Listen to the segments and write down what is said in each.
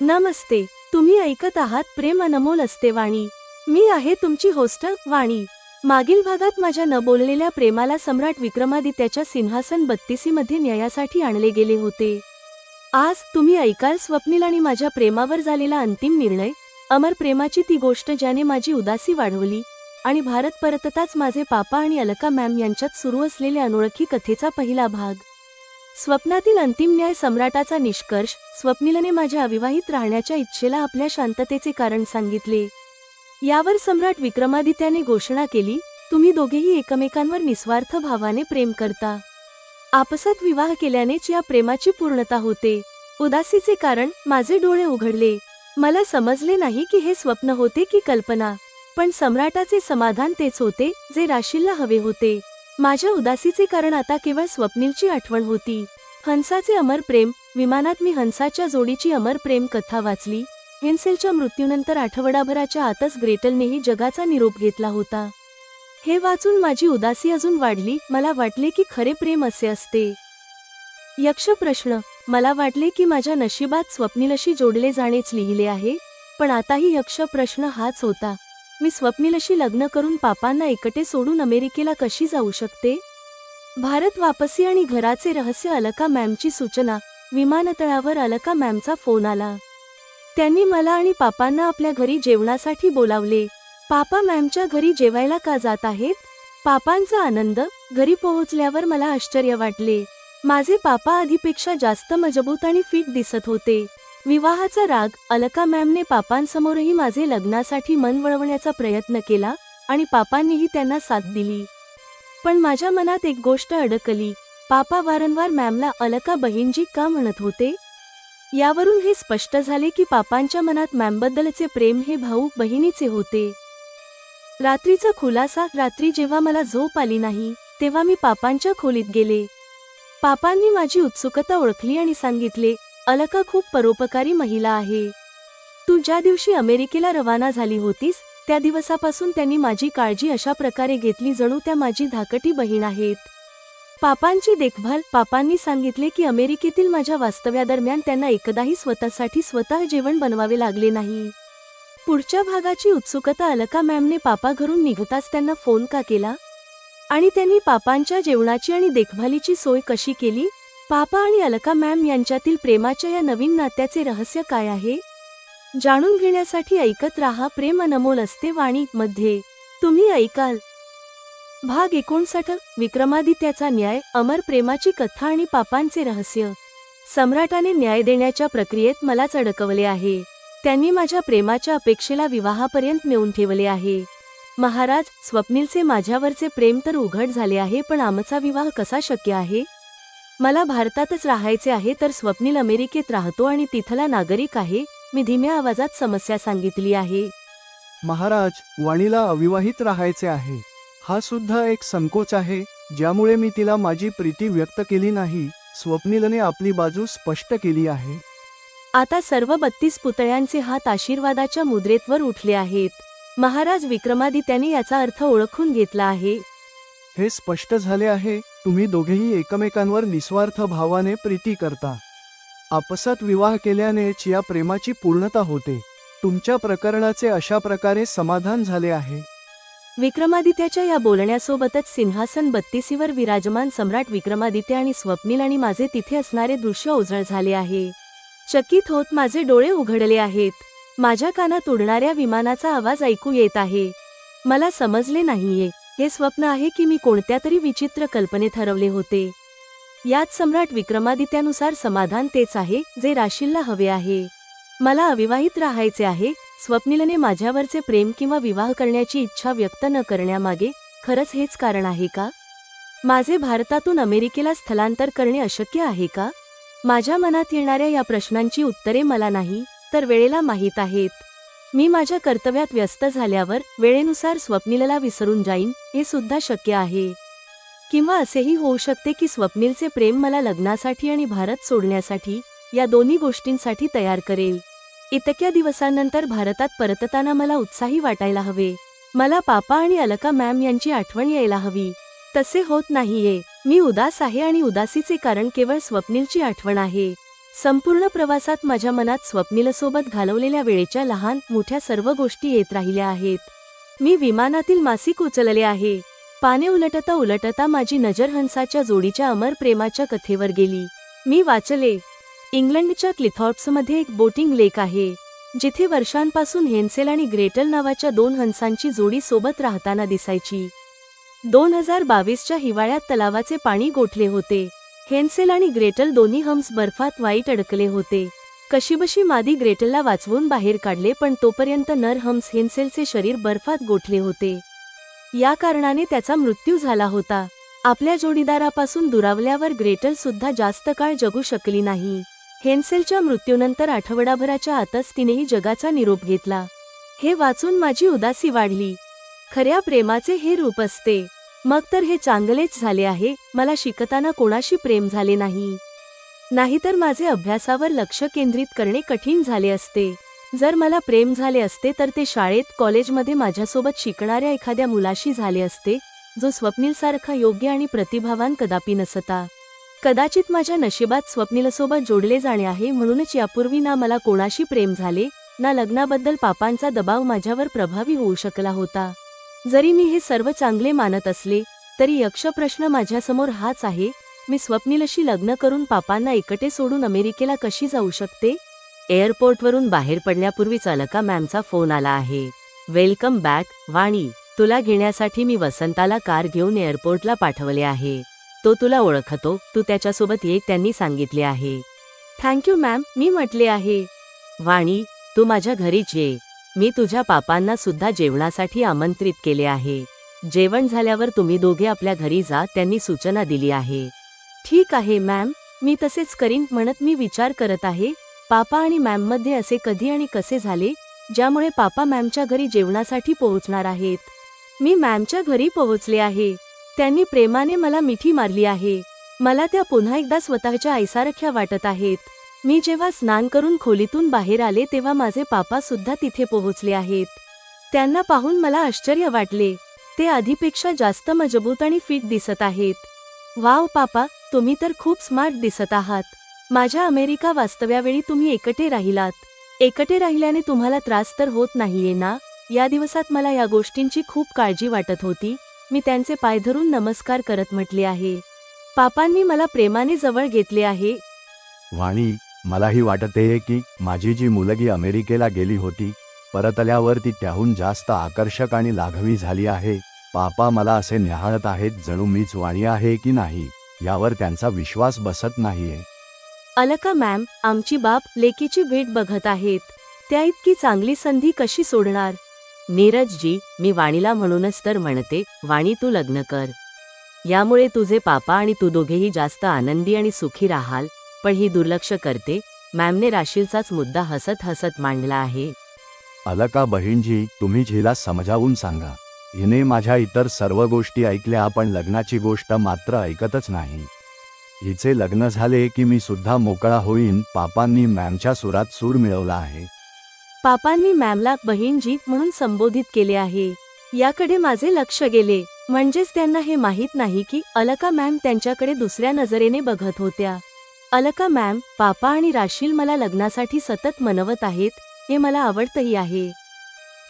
नमस्ते. तुम्ही ऐकत आहात प्रेम अनमोल असते वाणी. मी आहे तुमची होस्ट वाणी. मागील भागात माझ्या न बोललेल्या प्रेमाला सम्राट विक्रमादित्याच्या सिंहासन 32 मध्ये न्यायासाठी आणले गेले होते. आज तुम्ही ऐकाल स्वप्नील आणि माझ्या प्रेमावर झालेला अंतिम निर्णय, अमर प्रेमाची ती गोष्ट ज्याने माझी उदासी वाढवली, आणि भारत परतताच माझे पापा आणि अलका मॅम यांच्यात सुरू असलेल्या अनोळखी कथेचा पहिला भाग. स्वप्नातील अंतिम न्याय सम्राटाचा निष्कर्ष. स्वप्नीलने माझ्या अविवाहित राहण्याच्या इच्छेला आपल्या शांततेचे कारण सांगितले. यावर सम्राट विक्रमादित्याने घोषणा केली, तुम्ही दोघेही एकमेकांवर निस्वार्थ भावाने प्रेम करता. आपसात विवाह केल्यानेच या प्रेमाची पूर्णता होते. उदासीचे कारण. माझे डोळे उघडले. मला समजले नाही की हे स्वप्न होते की कल्पना, पण सम्राटाचे समाधान तेच होते जे राशीलला हवे होते. माझ्या उदासीचे कारण आता केवळ स्वप्नीलची आठवण होती. हंसाचे अमर प्रेम. विमानात मी हंसाच्या जोडीची अमर प्रेम कथा वाचली. हेन्सेलच्या मृत्यूनंतर आठवडाभराच्या आतच ग्रेटलनेही जगाचा निरोप घेतला होता. हे वाचून माझी उदासी अजून वाढली. मला वाटले की खरे प्रेम असे असते. यक्ष प्रश्न. मला वाटले की माझ्या नशिबात स्वप्नीलशी जोडले जाणेच लिहिले आहे, पण आताही यक्ष प्रश्न हाच होता. मी स्वप्नीलशी लग्न करून पापांना एकटे सोडून अमेरिकेला कशी जाऊ शकते? भारत वापसी आणि घराचे रहस्य. अलका मॅमची सूचना. विमानतळावर अलका मॅमचा फोन आला. त्यांनी मला आणि पापांना आपल्या घरी जेवणासाठी बोलावले. पापा मॅमच्या घरी जेवायला का जात आहेत? पापांचा आनंद. घरी पोहोचल्यावर मला आश्चर्य वाटले. माझे पापा आधीपेक्षा जास्त मजबूत आणि फिट दिसत होते. विवाहाचा राग. अलका मॅमने पापांसमोरही माझे लग्नासाठी मन वळवण्याचा प्रयत्न केला आणि पापांनीही त्यांना साथ दिली. पण माझ्या मनात एक गोष्ट अडकली. पापा वारंवार मॅमला अलका बहीणजी का म्हणत होते? यावरून हे स्पष्ट झाले की पापांच्या मनात मॅमबद्दलचे प्रेम हे भाऊ बहिणीचे होते. रात्रीचा खुलासा. रात्री जेव्हा मला झोप आली नाही, तेव्हा मी पापांच्या खोलीत गेले. पापांनी माझी उत्सुकता ओळखली आणि सांगितले, अलका खूप परोपकारी महिला आहे. तू ज्या दिवशी अमेरिकेला रवाना झाली होतीस, त्या दिवसापासून त्यांनी माझी काळजी अशा प्रकारे घेतली जणू त्या माझी धाकटी बहीण आहेत. पापांची देखभाल. पापांनी सांगितले की अमेरिकेतील माझ्या वास्तव्यादरम्यान त्यांना एकदाही स्वतःसाठी स्वतः जेवण बनवावे लागले नाही. पुढच्या भागाची उत्सुकता. अलका मॅमने पापा घरून निघताच त्यांना फोन का केला? आणि त्यांनी पापांच्या जेवणाची आणि देखभालीची सोय कशी केली? पापा आणि अलका मॅम यांच्यातील प्रेमाच्या या नवीन नात्याचे रहस्य काय आहे? जाणून घेण्यासाठी ऐकत राहा प्रेम अनमोल असते वाणी मध्ये. तुम्ही ऐकाल भाग 59. विक्रमादित्याचा न्याय. अमर प्रेमाची कथा आणि पापांचे रहस्य. सम्राटाने न्याय देण्याच्या प्रक्रियेत मलाच अडकवले आहे. त्यांनी माझ्या प्रेमाच्या अपेक्षेला विवाहापर्यंत नेऊन ठेवले आहे. महाराज, स्वप्नीलचे माझ्यावरचे प्रेम तर उघड झाले आहे, पण आमचा विवाह कसा शक्य आहे? मला भारतातच राहायचे आहे तर स्वप्नील अमेरिकेत राहतो आणि तिथला नागरिक आहे. मी धीम्या आवाजात समस्या सांगितली आहे. महाराज, वाणीला अविवाहित राहायचे आहे. हा सुद्धा एक संकोच आहे, ज्यामुळे मी तिला माझी प्रीती व्यक्त केली नाही. स्वप्नीलने आपली बाजू स्पष्ट केली आहे. आता सर्व 32 पुतळ्यांचे हात आशीर्वादाच्या मुद्रेत वर उठले आहेत. महाराज विक्रमादित्याने याचा अर्थ ओळखून घेतला आहे. हे स्पष्ट झाले आहे, तुम्ही दोघेही एकमेकांवर निस्वार्थ भावाने प्रीती करता. आपसात विवाह केल्यानेच या प्रेमाची पूर्णता होते. तुमच्या प्रकरणाचे अशा प्रकारे समाधान झाले आहे. विक्रमादित्याच्या या बोलण्यासोबतच सिंहासन 32 वर विराजमान सम्राट विक्रमादित्य आणि स्वप्नील आणि माझे तिथे असणारे दृश्य ओझळ झाले आहे. चकित होत माझे डोळे उघडले आहेत. माझ्या कानात उडणाऱ्या विमानाचा आवाज ऐकू येत आहे. मला समजले नाहीये, हे स्वप्न आहे की मी कोणत्या तरी विचित्र कल्पनेत हरवले होते. यात सम्राट विक्रमादित्यानुसार समाधान तेच आहे जे राशीलला हवे आहे. मला अविवाहित राहायचे आहे. स्वप्नीलने माझ्यावरचे प्रेम किंवा विवाह करण्याची इच्छा व्यक्त न करण्यामागे खरंच हेच कारण आहे का? माझे भारतातून अमेरिकेला स्थलांतर करणे अशक्य आहे का? माझ्या मनात येणाऱ्या या प्रश्नांची उत्तरे मला नाही, तर वेळेला माहीत आहेत. मी माझ्या कर्तव्यात व्यस्त झाल्यावर वेळेनुसार स्वप्नीलला विसरून जाईन, हे सुद्धा शक्य आहे. किंवा असेही होऊ शकते की स्वप्नीलचे प्रेम मला लग्नासाठी आणि भारत सोडण्यासाठी, या दोन्ही गोष्टींसाठी तयार करेल. इतक्या दिवसांनंतर भारतात परतताना मला उत्साही वाटायला हवे. मला पापा आणि अलका मॅम यांची आठवण यायला हवी. तसे होत नाहीये. मी उदास आहे आणि उदासीचे कारण केवळ स्वप्नीलची आठवण आहे. संपूर्ण प्रवासात माझ्या मनात स्वप्नीलसोबत घालवलेल्या वेळेच्या लहान मोठ्या सर्व गोष्टी येत राहिल्या आहेत. मी विमानातील मासिक उचलले आहे. पाने उलटता उलटता माझी नजर हंसाच्या जोडीच्या अमर प्रेमाच्या कथेवर गेली. मी वाचले, इंग्लंडच्या क्लिथॉर्प्समध्ये एक बोटिंग लेक आहे, जिथे वर्षांपासून हेन्सेल आणि ग्रेटल नावाच्या 2 हंसांची जोडी सोबत राहताना दिसायची. 2022च्या हिवाळ्यात तलावाचे पाणी गोठले होते. हेन्सेल आणि ग्रेटल दोन्ही हंस बर्फात वाईट अडकले होते. कशीबशी मादी ग्रेटलला वाचवून बाहेर काढले, पण तोपर्यंत नर हंस हेन्सेलचे शरीर बर्फात गोठले होते. या कारणाने त्याचा मृत्यू झाला होता. आपल्या जोडीदारापासून दुरावल्यावर ग्रेटल सुद्धा जास्त काळ जगू शकली नाही. हेन्सेलच्या मृत्यूनंतर आठवडाभराच्या आतच तिनेही जगाचा निरोप घेतला. हे वाचून माझी उदासी वाढली. खऱ्या प्रेमाचे हे रूप असते. मग तर हे चांगलेच झाले आहे, मला शिकताना कोणाशी प्रेम झाले नाही. नाहीतर माझे अभ्यासावर लक्ष केंद्रित करणे कठीण झाले असते. जर मला प्रेम झाले असते तर ते शाळेत कॉलेजमध्ये माझ्यासोबत शिकणाऱ्या एखाद्या मुलाशी झाले असते, जो स्वप्नीलसारखा योग्य आणि प्रतिभावान कदापि नसता. कदाचित माझ्या नशिबात स्वप्नीलसोबत जोडले जाणे आहे, म्हणूनच यापूर्वी ना मला कोणाशी प्रेम झाले, ना लग्नाबद्दल पापांचा दबाव माझ्यावर प्रभावी होऊ शकला होता. जरी मी हे सर्व चांगले मानत असले, तरी यक्ष प्रश्न माझ्यासमोर हाच आहे, मी स्वप्नीलशी लग्न करून पापांना एकटे सोडून अमेरिकेला कशी जाऊ शकते? एअरपोर्टवरून बाहेर पडण्यापूर्वीच अलका मॅमचा फोन आला आहे. वेलकम बॅक वाणी, तुला घेण्यासाठी मी वसंताला कार घेऊन एअरपोर्टला पाठवले आहे. तो तुला ओळखतो, तू त्याच्यासोबत ये, त्यांनी सांगितले आहे. थँक्यू मॅम, मी म्हटले आहे. वाणी, तू माझ्या घरीच ये. मी तुझ्या पापांना सुद्धा जेवणासाठी आमंत्रित केले आहे. जेवण झाल्यावर तुम्ही दोघे आपल्या घरी जा, त्यांनी सूचना दिली आहे. ठीक आहे मॅम, मी तसेच करीन. म्हणत मी विचार करत आहे, पापा आणि मॅममध्ये असे कधी आणि कसे झाले, ज्यामुळे पापा मॅमच्या घरी जेवणासाठी पोहोचणार आहेत. मी मॅमच्या घरी पोहोचले आहे. त्यांनी प्रेमाने मला मिठी मारली आहे. मला त्या पुन्हा एकदा स्वतःच्या आईसारख्या वाटत आहेत. मी जेव्हा स्नान करून खोलीतून बाहेर आले तेव्हा माझे पापा सुद्धा तिथे पोहोचले आहेत. त्यांना पाहून मला आश्चर्य वाटले. ते आधीपेक्षा जास्त मजबूत आणि फिट दिसत आहेत. वाव पापा, तुम्ही तर खूप स्मार्ट दिसत आहात. माझ्या अमेरिका वास्तव्यावेळी तुम्ही एकटे राहिलात. एकटे राहिल्याने तुम्हाला त्रास तर होत नाहीये ना? या दिवसात मला या गोष्टींची खूप काळजी वाटत होती. मी त्यांचे पाय धरून नमस्कार करत म्हटले आहे. पापांनी मला प्रेमाने जवळ घेतले आहे. वाणी, मलाही वाटते की माझी जी मुलगी अमेरिकेला गेली होती, परतल्यावर ती त्याहून जास्त आकर्षक आणि लाघवी झाली आहे. पापा मला असे न्याहाळत आहेत, जणू मीच वाणी आहे की नाही यावर त्यांचा विश्वास बसत नाहीये. अलका मॅम, आमची बाप लेकीची भेट बघत आहेत. त्या इतकी चांगली संधी कशी सोडणार? नीरजजी, मी वाणीला म्हणूनच तर म्हणते, वाणी तू लग्न कर. यामुळे तुझे पापा आणि तू दोघेही जास्त आनंदी आणि सुखी राहाल. पण ही दुर्लक्ष करते, मॅमने राशीलचाच मुद्दा हसत हसत मांडला आहे. अलका बहीणजी, तुम्हीच हिला समजावून सांगा. हिने माझ्या इतर सर्व गोष्टी ऐकल्या, पण लग्नाची गोष्ट मात्र ऐकतच नाही. हिचे लग्न झाले की मी सुद्धा मोकळा होईन. पापांनी मॅमच्या सुरात सूर मिळवला आहे. पापांनी मॅमला बहीणजी म्हणून संबोधित केले आहे. याकडे माझे लक्ष गेले. म्हणजेच त्यांना हे माहीत नाही की अलका मॅम त्यांच्याकडे दुसऱ्या नजरेने बघत होत्या. अलका मॅम, पापा आणि राशील मला लग्नासाठी सतत मनवत आहेत. हे मला आवडतही आहे.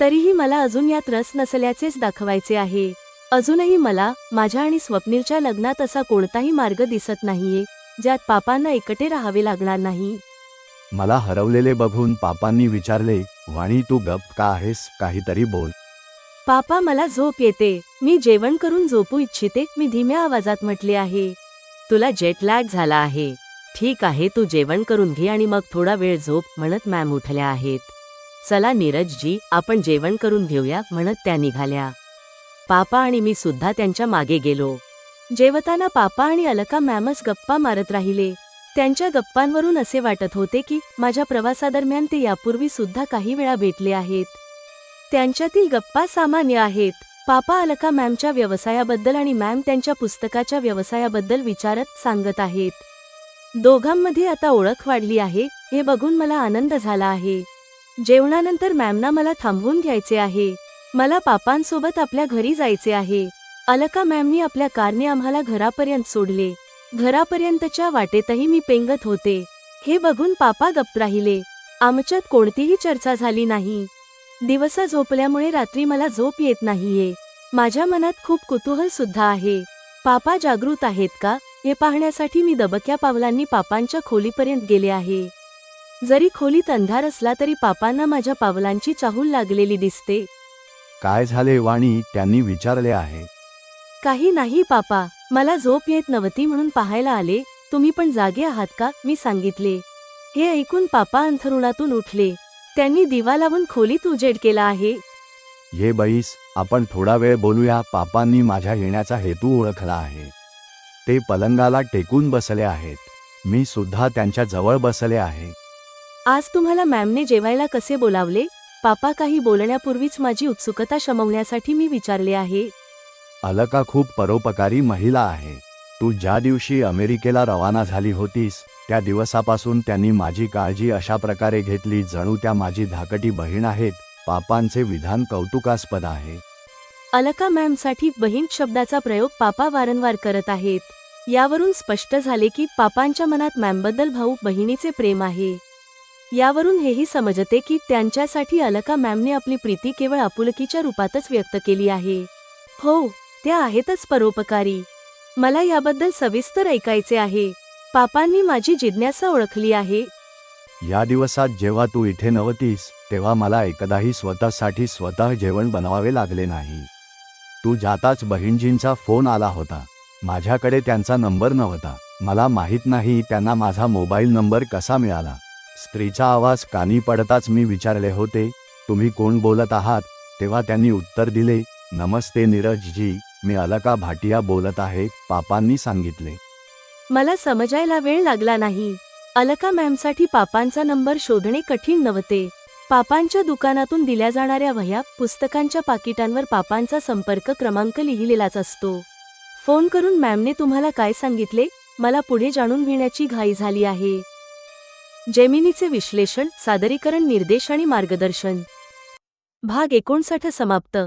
तरीही मला अजून यात रस नसल्याचेच दाखवायचे आहे. अजूनही मला माझ्या आणि स्वप्नीलच्या लग्नात असा कोणताही मार्ग दिसत नाहीये, ज्यात पापांना एकटे राहावे लागणार नाही. मला हरवलेले बघून पापांनी विचारले, वाणी तू गप्प का आहेस? काहीतरी बोल. पापा, मला झोप येते. मी जेवण करून झोपू इच्छिते, मी धीम्या आवाजात म्हटले आहे. तुला जेट लॅग झाला आहे. ठीक आहे, तू जेवण करून घे आणि मग थोडा वेळ झोप, म्हणत मॅम उठल्या आहेत. चला नीरजजी, आपण जेवण करून घेऊया, म्हणत त्या निघाल्या. पापा आणि मी सुद्धा त्यांच्या मागे गेलो. जेवताना पापा आणि अलका मॅमच गप्पा मारत राहिले. त्यांच्या गप्पांवरून असे वाटत होते की माझ्या प्रवासादरम्यान ते यापूर्वी सुद्धा काही वेळा भेटले आहेत. त्यांच्यातील गप्पा सामान्य आहेत. पापा अलका मॅमच्या व्यवसायाबद्दल आणि मॅम त्यांच्या पुस्तकाच्या व्यवसायाबद्दल विचारत सांगत आहेत. दोघांमध्ये आता ओळख वाढली आहे, हे बघून मला आनंद झाला आहे. जेवणानंतर मॅमना मला थांबवून घ्यायचे आहे. मला पापांसोबत आपल्या घरी जायचे आहे. अलका मॅमनी आपल्या कारने आम्हाला घरापर्यंत सोडले. घरापर्यंतच्या वाटेतही मी पेंगत होते. हे बघून पापा गप्प राहिले. आमच्यात कोणतीही चर्चा झाली नाही. दिवसा झोपल्यामुळे रात्री मला झोप येत नाहीये. माझ्या मनात खूप कुतूहल सुद्धा आहे. पापा जागृत आहेत का हे पाहण्यासाठी मी दबक्या पावलांनी पापांच्या खोलीपर्यंत गेले आहे. जरी खोलीत अंधार असला तरी पापांना माझ्या पावलांची चाहूल लागलेली दिसते. काय झाले वाणी, त्यांनी विचारले आहे. काही नाही पापा, मला झोप येत नव्हती म्हणून पाहायला आले. तुम्ही पण जागे आहात का, मी सांगितले. हे ऐकून पापा अंथरुणातून उठले. त्यांनी दिवा लावून खोलीत उजेड केला आहे. ये बैस, आपण थोडा वेळ बोलूया. पापांनी माझ्या येण्याचा हेतू ओळखला आहे. ते पलंगाला टेकून बसले आहेत. मी सुद्धा त्यांच्या जवळ बसले आहे. आज तुम्हाला मॅमने जेवायला कसे बोलावले? पापा काही बोलण्यापूर्वीच माझी उत्सुकता शमवण्यासाठी मी विचारले आहे. अलका खूप परोपकारी महिला आहे. तू ज्या दिवशी अमेरिकेला रवाना झाली होतीस त्या दिवसापासून त्यांनी माझी काळजी अशा प्रकारे घेतली जणू त्या माझी धाकटी बहीण आहेत. पापांचे विधान कौतुकास्पद आहे. अलका मॅमसाठी बहीण शब्दाचा प्रयोग पापा वारंवार करत आहेत. यावरून स्पष्ट झाले की पापांच्या मनात मॅमबद्दल भाऊ बहिणीचे प्रेम आहे. यावरून हेही समजते की त्यांच्यासाठी अलका मॅमने आपली प्रीती केवळ आपुलकीच्या रूपातच व्यक्त केली आहे. हो, त्या आहेतच परोपकारी. मला याबद्दल सविस्तर ऐकायचे आहे. पापांनी माझी जिज्ञासा ओळखली आहे. या दिवसात जेव्हा तू इथे नव्हतीस तेव्हा मला एकदाही स्वतःसाठी स्वतः जेवण बनवावे लागले नाही. तू जाताच बहिणजींचा फोन आला होता. माझ्याकडे त्यांचा नंबर नव्हता. मला माहीत नाही त्यांना माझा मोबाईल नंबर कसा मिळाला. स्त्रीचा आवाज कानी पडताच मी विचारले होते, तुम्ही कोण बोलत आहात? तेव्हा त्यांनी उत्तर दिले, नमस्ते नीरजजी, मी अलका भाटिया बोलत आहे. पापांनी सांगितले. मला समजायला वेळ लागला नाही. अलका मॅमसाठी पापांचा नंबर शोधणे कठीण नव्हते. पापांच्या दुकानातून दिल्या जाणाऱ्या वह्या पुस्तकांच्या पाकिटांवर पापांचा संपर्क क्रमांक लिहिलेलाच असतो. फोन करून मॅमने तुम्हाला काय सांगितले? मला पुढे जाणून घेण्याची घाई झाली आहे. जेमिनीचे विश्लेषण, सादरीकरण, निर्देश आणि मार्गदर्शन. भाग 59 समाप्त.